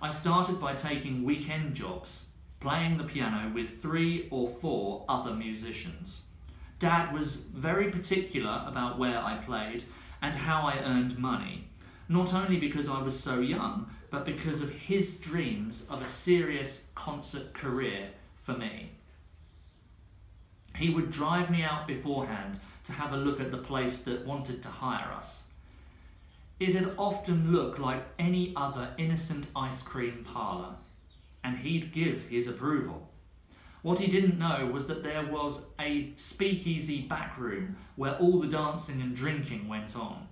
I started by taking weekend jobs, playing the piano with 3 or 4 other musicians. Dad was very particular about where I played and how I earned money, not only because I was so young, but because of his dreams of a serious concert career for me. He would drive me out beforehand to have a look at the place that wanted to hire us. It had often looked like any other innocent ice cream parlour, and he'd give his approval. What he didn't know was that there was a speakeasy back room where all the dancing and drinking went on.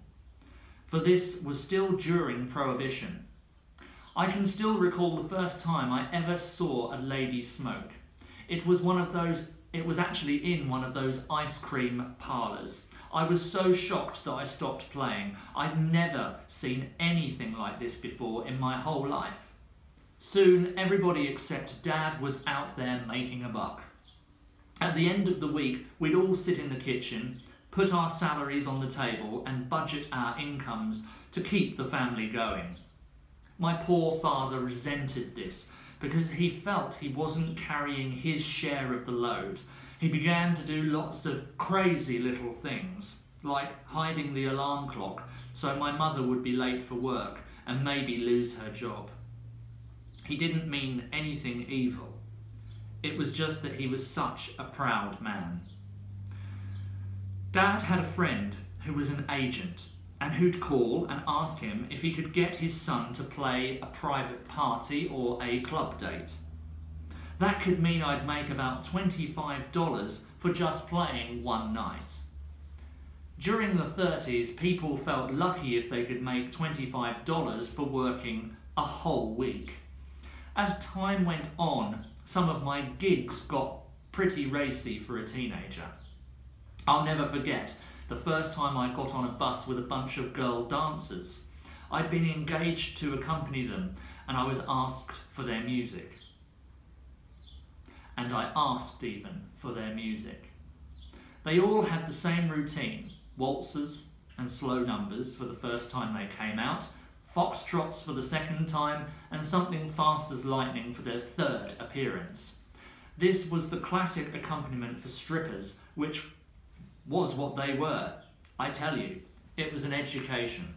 For this was still during Prohibition. I can still recall the first time I ever saw a lady smoke. It was actually in one of those ice cream parlours. I was so shocked that I stopped playing. I'd never seen anything like this before in my whole life. Soon, everybody except Dad was out there making a buck. At the end of the week, we'd all sit in the kitchen, put our salaries on the table and budget our incomes to keep the family going. My poor father resented this because he felt he wasn't carrying his share of the load. He began to do lots of crazy little things, like hiding the alarm clock so my mother would be late for work and maybe lose her job. He didn't mean anything evil. It was just that he was such a proud man. Dad had a friend who was an agent and who'd call and ask him if he could get his son to play a private party or a club date. That could mean I'd make about $25 for just playing one night. During the 30s, people felt lucky if they could make $25 for working a whole week. As time went on, some of my gigs got pretty racy for a teenager. I'll never forget the first time I got on a bus with a bunch of girl dancers. I'd been engaged to accompany them and I was asked for their music. And I asked even for their music. They all had the same routine, waltzes and slow numbers for the first time they came out, foxtrots for the second time, and something fast as lightning for their third appearance. This was the classic accompaniment for strippers, which was what they were. I tell you, it was an education.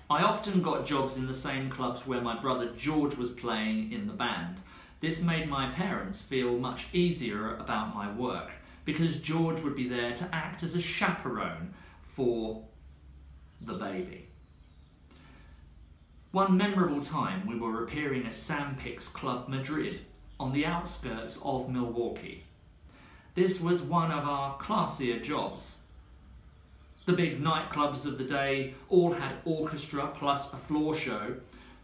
I often got jobs in the same clubs where my brother George was playing in the band. This made my parents feel much easier about my work, because George would be there to act as a chaperone for the baby. One memorable time we were appearing at Sam Pick's Club Madrid on the outskirts of Milwaukee. This was one of our classier jobs. The big nightclubs of the day all had orchestra plus a floor show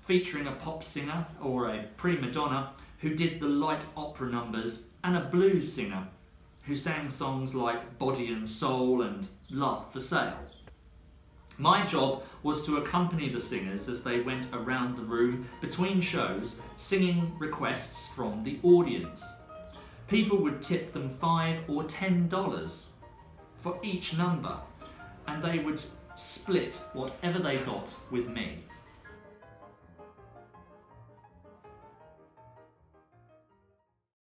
featuring a pop singer or a prima donna who did the light opera numbers and a blues singer who sang songs like Body and Soul and Love for Sale. My job was to accompany the singers as they went around the room between shows, singing requests from the audience. People would tip them $5 or $10 for each number, and they would split whatever they got with me.